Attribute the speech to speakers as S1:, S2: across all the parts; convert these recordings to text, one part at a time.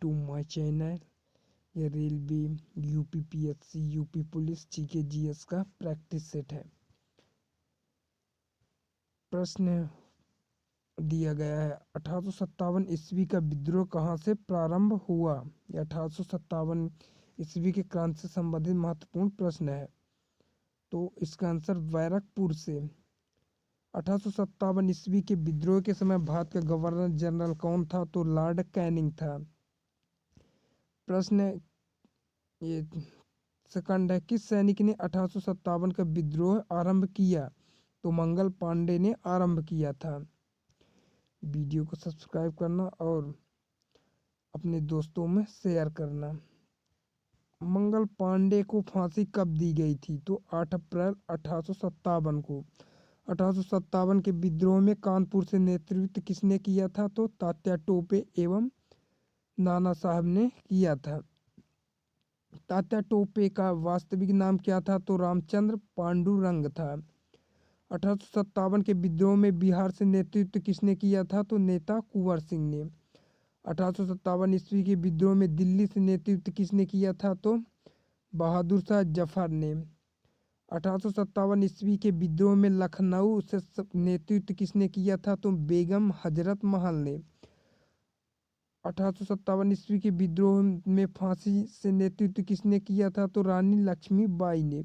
S1: To my channel. ये railway, UPPSC, UP police, GK GS का practice set है। प्रश्न दिया गया है 1857 ईस्वी का विद्रोह कहाँ से प्रारंभ हुआ। यह 1857 ईस्वी के क्रांति से संबंधित महत्वपूर्ण प्रश्न है। तो इसका आंसर बैरकपुर से। 1857 ईस्वी के विद्रोह के समय भारत का गवर्नर जनरल कौन था। तो लॉर्ड कैनिंग था। प्रश्न ये सेकंड है, किस सैनिक ने 1857 का विद्रोह आरंभ किया। तो मंगल पांडे ने आरंभ किया था। वीडियो को सब्सक्राइब करना और अपने दोस्तों में शेयर करना। मंगल पांडे को फांसी कब दी गई थी। तो 8 अप्रैल 1857 को। 1857 के विद्रोह में कानपुर से नेतृत्व किसने किया था। तो तात्या टोपे एवं नाना साहब ने किया था। तात्या टोपे का वास्तविक नाम क्या था। तो रामचंद्र पांडुरंग था। 1857 के विद्रोह में बिहार से नेतृत्व किसने किया था। तो नेता कुंवर सिंह ने। 1857 ईस्वी के विद्रोह में दिल्ली से नेतृत्व किसने किया था। तो बहादुर शाह जफर ने। 1857 ईस्वी के विद्रोह में लखनऊ से नेतृत्व किसने किया था। तो बेगम हजरत महल ने। 1857 ईस्वी के विद्रोह में फांसी से नेतृत्व किसने किया था। तो रानी लक्ष्मीबाई ने।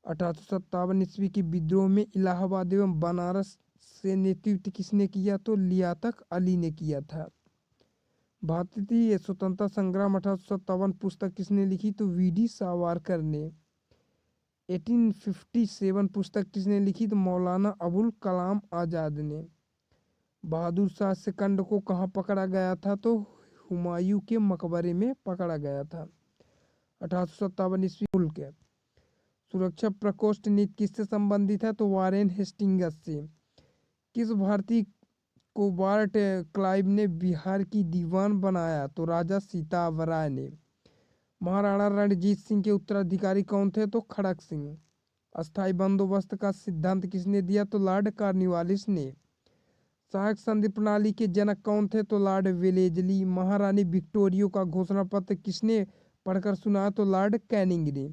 S1: 1857 ईस्वी के विद्रोह में इलाहाबाद एवं बनारस से नेतृत्व किसने किया। तो लियाकत अली ने किया था। भारतीय स्वतंत्रता संग्राम 1857 पुस्तक किसने लिखी। तो वीडी सावरकर ने। 1857 पुस्तक किसने लिखी। तो मौलाना अबुल कलाम आजाद ने। बहादुर शाह सेकंड को कहाँ पकड़ा गया था। तो हुमायूं के मकबरे में पकड़ा गया था। 1857 ईस्वी मुल्क है। सुरक्षा प्रकोष्ठ नीति किससे संबंधित है। तो वारेन हेस्टिंग्स से। किस भारतीय को वार्ट क्लाइव ने बिहार की दीवान बनाया। तो राजा सीतावराय ने। महाराणा रणजीत सिंह के उत्तराधिकारी कौन थे। तो खड़क सिंह। अस्थाई बंदोबस्त का सिद्धांत किसने दिया। तो लॉर्ड कॉर्नवालिस ने। सहायक संधि प्रणाली के जनक कौन थे। तो लॉर्ड वेलेजली। महारानी विक्टोरिया का घोषणा पत्र किसने पढ़कर सुनाया। तो लॉर्ड कैनिंग ने।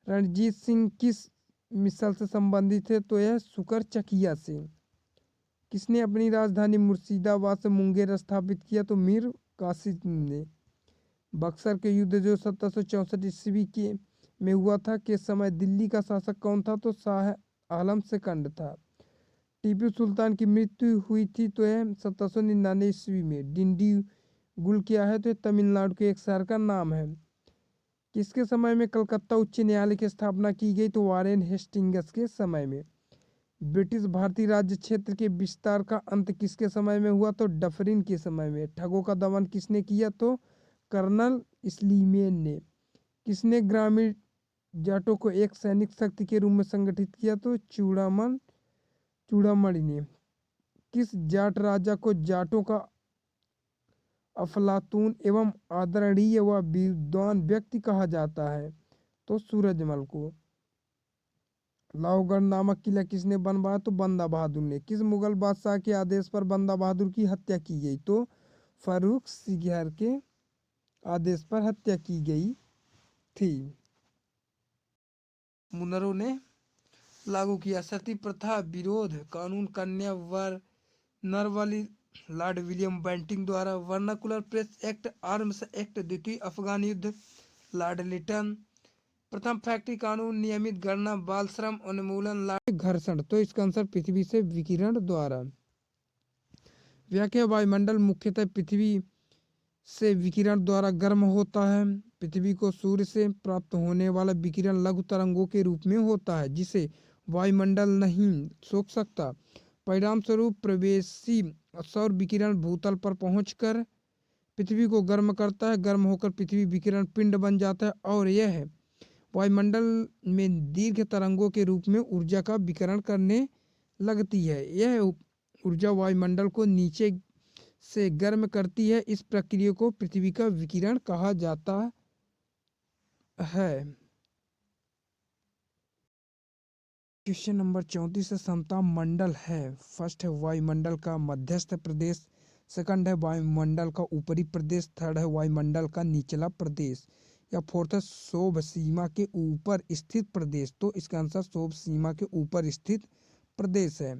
S1: रणजीत सिंह किस मिसल से संबंधित थे। तो यह सुकर चकिया से। किसने अपनी राजधानी मुर्शिदाबाद से मुंगेर स्थापित किया। तो मीर कासिम ने। बक्सर के युद्ध जो 1764 ईस्वी के में हुआ था के समय दिल्ली का शासक कौन था। तो शाह आलम सेकंड था। टीपू सुल्तान की मृत्यु हुई थी तो यह 1799 ईस्वी में। डिंडीगुल क्या है। तो यह तमिलनाडु के एक शहर का नाम है। किसके समय में कलकत्ता उच्च न्यायालय की स्थापना की गई। तो वारेन हेस्टिंग्स के समय में। ब्रिटिश भारतीय राज्य क्षेत्र के विस्तार का अंत किसके समय में हुआ। तो डफरिन के समय में। ठगों का दमन किसने किया। तो कर्नल स्लीमेन ने। किसने ग्रामीण जाटों को एक सैनिक शक्ति के रूप में संगठित किया। तो चूड़ामणि ने। किस जाट राजा को जाटों का अफलातून एवं आदरणीय व विद्वान व्यक्ति कहा जाता है। तो सूरजमल को। लाहौगढ़ नामक किला किसने बनवाया। तो बंदा बहादुर ने। किस मुगल बादशाह के आदेश पर बंदा बहादुर की हत्या की गई। तो फारूक सिकहर के आदेश पर हत्या की गई थी। मुनरो ने लागू किया। सती प्रथा विरोध कानून कन्या नरवली लॉर्ड विलियम बेंटिंग द्वारा। Vernacular press act, arms act, द्वितीय अफगान युद्ध लॉर्ड लिटन। प्रथम फैक्ट्री कानून, नियमित गणना, बाल श्रम उन्मूलन, घर्षण। तो इसका आंसर पृथ्वी से विकिरण द्वारा। व्याख्या वायुमंडल मुख्यतः पृथ्वी से विकिरण द्वारा गर्म होता है। पृथ्वी को सूर्य से प्राप्त होने वाला विकिरण लघु तरंगों के रूप में होता है जिसे वायुमंडल नहीं सोख सकता। परिणाम स्वरूप प्रवेशी सौर विकिरण भूतल पर पहुंचकर पृथ्वी को गर्म करता है। गर्म होकर पृथ्वी विकिरण पिंड बन जाता है और यह वायुमंडल में दीर्घ तरंगों के रूप में ऊर्जा का विकिरण करने लगती है। यह ऊर्जा वायुमंडल को नीचे से गर्म करती है। इस प्रक्रिया को पृथ्वी का विकिरण कहा जाता है। क्वेश्चन नंबर 34 से समता मंडल है। फर्स्ट है वायुमंडल का मध्यस्थ प्रदेश, सेकंड है वायुमंडल का ऊपरी प्रदेश, थर्ड है वायुमंडल का निचला प्रदेश, या फोर्थ है शोभ सीमा के ऊपर स्थित प्रदेश। तो इसका आंसर शोभ सीमा के ऊपर स्थित प्रदेश है।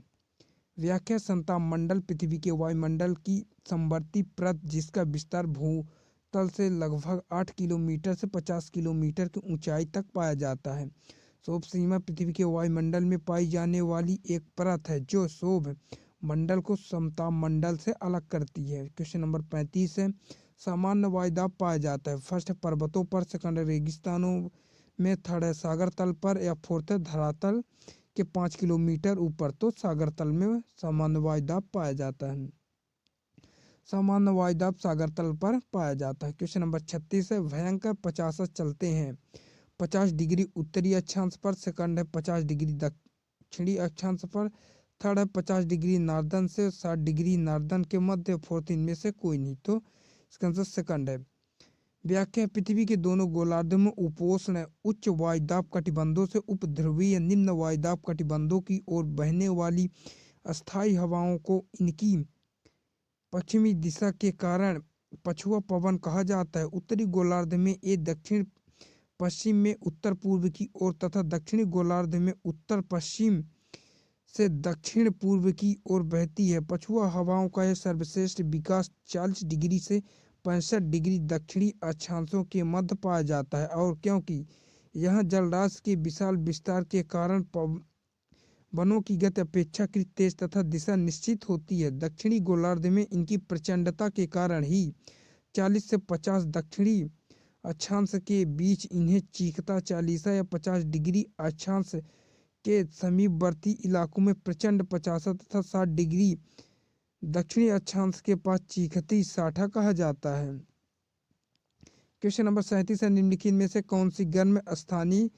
S1: व्याख्या समताप मंडल पृथ्वी के वायुमंडल की समवर्ती परत जिसका विस्तार भूतल से लगभग 8 किलोमीटर से 50 किलोमीटर की ऊंचाई तक पाया जाता है। शोभ सीमा पृथ्वी के वायुमंडल में पाई जाने वाली एक परत है जो शोभ मंडल को समताप मंडल से अलग करती है। क्वेश्चन नंबर 35 है, सामान्य वायुदाब पाया जाता है। फर्स्ट है पर्वतों पर, सेकंड है रेगिस्तानों में, थर्ड है सागर तल पर, या फोर्थ है धरातल के 5 किलोमीटर ऊपर। तो सागर तल में सामान्य वायुदाब पाया जाता है। सामान्य वायुदाब सागर तल पर पाया जाता है। क्वेश्चन नंबर 36 है, भयंकर 50 चलते हैं 50 डिग्री उत्तरी अक्षांश पर, सेकंड है 50 डिग्री दक्षिणी अक्षांश पर, थर्ड है 50 डिग्री नार्दन से 60 डिग्री नार्दन के मध्य, फोर्थ इनमें से कोई नहीं। तो इसका आंसर सेकंड है। व्याख्या पृथ्वी के दोनों गोलार्ध में उपोष्ण उच्च वायुदाब कटिबंधों से उपध्रुवीय निम्न वायुदाब कटिबंधों की ओर बहने वाली अस्थायी हवाओं को इनकी पश्चिमी दिशा के कारण पछुआ पवन कहा जाता है। उत्तरी गोलार्ध में ये दक्षिण पश्चिम में उत्तर पूर्व की ओर तथा दक्षिणी गोलार्ध में उत्तर पश्चिम से दक्षिण पूर्व की ओर बहती है। पछुआ हवाओं का यह सर्वश्रेष्ठ विकास 40 डिग्री से 65 डिग्री दक्षिणी अक्षांशों के मध्य पाया जाता है, और क्योंकि यहाँ जलराशि के विशाल विस्तार के कारण वनों की गति अपेक्षाकृत तेज तथा दिशा निश्चित होती है। दक्षिणी गोलार्ध में इनकी प्रचंडता के कारण ही 40 से 50 दक्षिणी अक्षांश के बीच इन्हें चीखता 40 या 50 डिग्री अक्षांश के समीपवर्ती इलाकों में प्रचंड 50 तथा 60 डिग्री दक्षिणी अक्षांश के पास चीखती 60 कहा जाता है। क्वेश्चन नंबर 37 है, निम्नलिखित में से कौन सी गर्म स्थानीय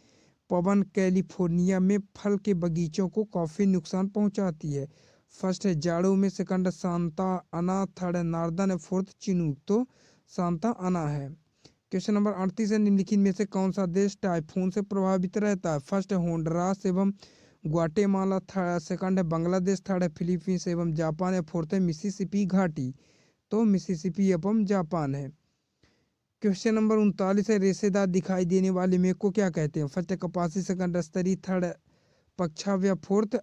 S1: पवन कैलिफोर्निया में फल के बगीचों को काफी नुकसान पहुंचाती है। फर्स्ट है जाड़ों में, सेकंड है सांता अना, थर्ड है नार्दन, है फोर्थ चिनूक। तो सांता अना है। क्वेश्चन नंबर 38 है, निम्नलिखित में से कौन सा देश टाइफून से प्रभावित रहता है। फर्स्ट है होंडुरास एवं ग्वाटेमाला, सेकंड है बांग्लादेश, थर्ड है फिलीपींस एवं जापान, है फोर्थ है मिसिसिपी घाटी। तो मिसिसिपी एवं जापान है। क्वेश्चन नंबर 39 है, रेशेदार दिखाई देने वाले मेघ को क्या कहते हैं। फर्स्ट है कपासी, सेकंड स्तरी, थर्ड पक्षाव, या फोर्थ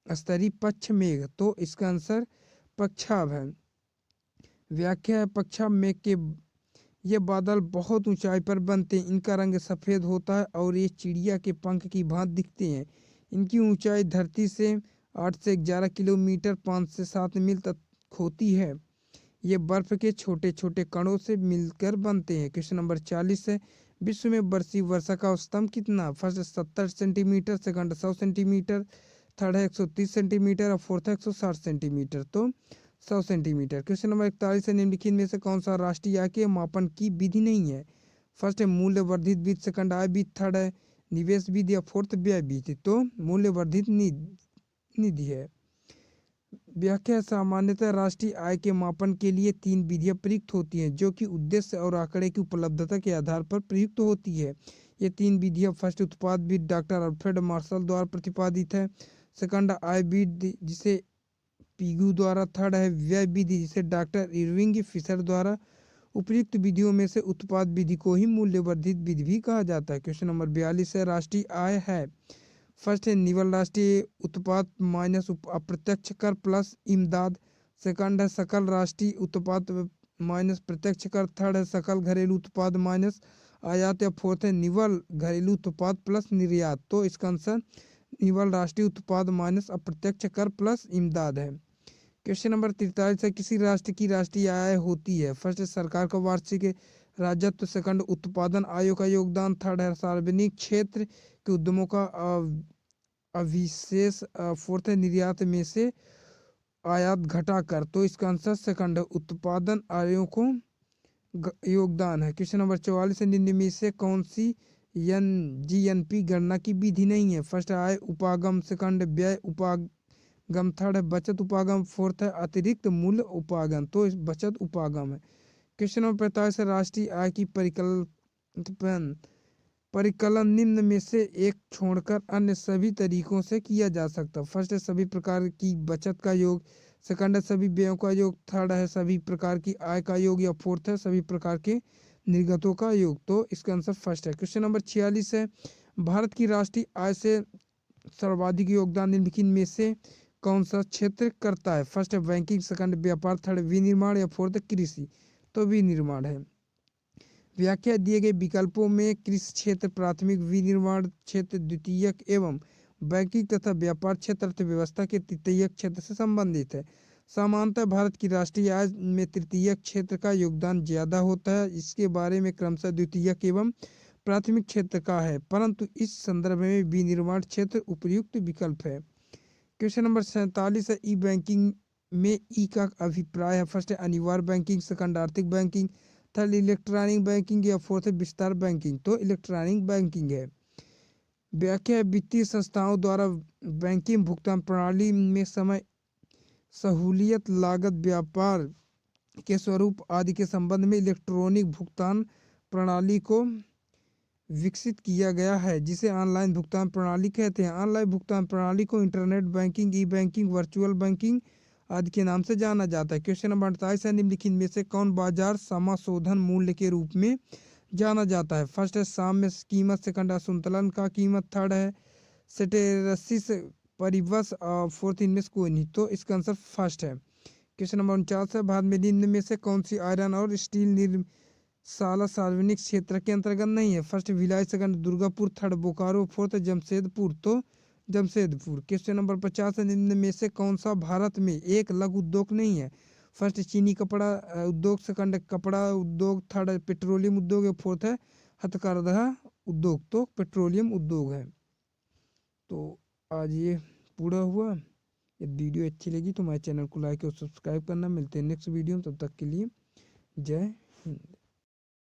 S1: स्तरी पक्ष मेघ। तो इसका आंसर पक्षाव है। व्याख्या है, पक्षाव मेघ के ये बादल बहुत ऊंचाई पर बनते हैं। इनका रंग सफेद होता है और ये चिड़िया के पंख की भांति दिखते हैं। इनकी ऊंचाई धरती से 8 से 11 किलोमीटर 5 से 7 मील तक होती है। ये बर्फ के छोटे छोटे कणों से मिलकर बनते हैं। क्वेश्चन नंबर 40 है, विश्व में वार्षिक वर्षा का औसतन कितना। First 70 centimetre, second 100 centimetre, third है 130 सेंटीमीटर, और फोर्थ है 160 सेंटीमीटर। तो 100 सेंटीमीटर। क्वेश्चन नंबर 41 है, निम्नलिखित में से कौन सा राष्ट्रीय आय के मापन की विधि नहीं है। फर्स्ट है मूल्य वर्धित विधि, सेकंड आय विधि, थर्ड है निवेश विधि, या फोर्थ व्यय विधि। तो मूल्य वर्धित निधि है। व्याख्या, सामान्यतः राष्ट्रीय आय के मापन के लिए 3 विधियां प्रयुक्त होती हैं जो कि उद्देश्य और आंकड़े की उपलब्धता के आधार पर प्रयुक्त होती है। ये 3 विधियां, फर्स्ट उत्पाद विधि डॉक्टर अल्फ्रेड मार्शल द्वारा प्रतिपादित है, सेकंड आय विधि जिसे पीगू द्वारा, थर्ड है व्यय विधि जिसे डॉक्टर इरविंग फिशर द्वारा। उपयुक्त विधियों में से उत्पाद विधि को ही मूल्यवर्धित विधि भी कहा जाता है। क्वेश्चन नंबर 42 है, राष्ट्रीय आय है। फर्स्ट है निवल राष्ट्रीय उत्पाद माइनस अप्रत्यक्ष कर प्लस इमदाद, सेकंड है सकल राष्ट्रीय उत्पाद माइनस प्रत्यक्ष कर, थर्ड है सकल घरेलू उत्पाद माइनस आयात, या फोर्थ है निवल घरेलू उत्पाद प्लस निर्यात। तो इसका आंसर निवल राष्ट्रीय उत्पाद माइनस अप्रत्यक्ष कर प्लस इमदाद है। क्वेश्चन नंबर 43 है, किसी राष्ट्र की राष्ट्रीय आय होती है। फर्स्ट है सरकार का वार्षिक राजस्व, सेकंड उत्पादन आयोग का योगदान, थर्ड है सार्वजनिक क्षेत्र के उद्यमों का अविशेष, फोर्थ है निर्यात में से आयात घटाकर। तो इसका आंसर सेकंड है उत्पादन आयोग को योगदान है। क्वेश्चन नंबर 44 है, निम्न में से कौन सी जीएनपी गणना की विधि नहीं है। फर्स्ट है आय उपागम, सेकंड व्यय उपागम, थर्ड है बचत उपागम, फोर्थ है अतिरिक्त मूल्य उपागम। तो इस बचत उपागम है। क्वेश्चन नंबर 45 है, राष्ट्रीय आय की परिकलन निम्न में से एक छोड़कर अन्य सभी तरीकों से किया जा सकता है। फर्स्ट है सभी प्रकार की बचत का योग, सेकंड है सभी व्ययों का योग, थर्ड है सभी प्रकार की आय का योग, या फोर्थ है सभी प्रकार के निर्गतों का योग। तो इसका आंसर फर्स्ट है। क्वेश्चन नंबर 46 है, भारत की राष्ट्रीय आय से सर्वाधिक योगदान निम्नलिखित में से कौन सा क्षेत्र करता है? फर्स्ट है बैंकिंग, सेकंड व्यापार, थर्ड विनिर्माण, या फोर्थ कृषि। तो विनिर्माण है। व्याख्या दिए गए विकल्पों में कृषि क्षेत्र प्राथमिक, विनिर्माण क्षेत्र द्वितीयक एवं बैंकिंग तथा व्यापार क्षेत्र अर्थव्यवस्था के तृतीयक क्षेत्र से संबंधित है। सामान्यतः भारत की राष्ट्रीय आय में तृतीयक क्षेत्र का योगदान ज्यादा होता है, इसके बारे में क्रमशः द्वितीयक एवं प्राथमिक क्षेत्र का है, परंतु इस संदर्भ में विनिर्माण क्षेत्र उपयुक्त विकल्प है। क्वेश्चन नंबर 47 है, ई बैंकिंग में ई का अभिप्राय है? फर्स्ट है अनिवार्य बैंकिंग, सेकंड आर्थिक बैंकिंग, थर्ड इलेक्ट्रॉनिक बैंकिंग, या फोर्थ है विस्तार बैंकिंग। तो इलेक्ट्रॉनिक बैंकिंग है। व्याख्या है वित्तीय संस्थाओं द्वारा बैंकिंग भुगतान प्रणाली में समय, सहूलियत, लागत, व्यापार के स्वरूप आदि के संबंध में इलेक्ट्रॉनिक भुगतान प्रणाली को विकसित किया गया है, जिसे ऑनलाइन भुगतान प्रणाली कहते हैं। ऑनलाइन भुगतान प्रणाली को इंटरनेट बैंकिंग, ई बैंकिंग, वर्चुअल बैंकिंग आदि के नाम से जाना जाता है। क्वेश्चन नंबर 48 है, निम्नलिखित में से कौन बाजार समाशोधन मूल्य के रूप में जाना जाता है? फर्स्ट है साम्य कीमत, सेकंड है संतुलन का कीमत, थर्ड है सेटेरसिस परिवश, और फोर्थ इनमें से कोई नहीं। तो इसका आंसर फर्स्ट है। क्वेश्चन नंबर 49 है, भारत में निम्न में से कौन सी आयरन और स्टील निर्माणाला सार्वजनिक क्षेत्र के अंतर्गत नहीं है? First Bhilai, second Durgapur, third Bokaro, fourth Jamshedpur. तो जमशेदपुर। क्वेश्चन नंबर 50 है, निम्न में से कौन सा भारत में एक लघु उद्योग नहीं है? फर्स्ट चीनी कपड़ा उद्योग, सेकंड कपड़ा उद्योग, थर्ड पेट्रोलियम उद्योग, या फोर्थ है हथकरघा उद्योग। तो पेट्रोलियम उद्योग है। तो आज ये पूरा हुआ। यदि वीडियो अच्छी लगी तो हमारे चैनल को लाइक और सब्सक्राइब करना। मिलते हैं नेक्स्ट वीडियो में, तब तक के लिए जय हिंद।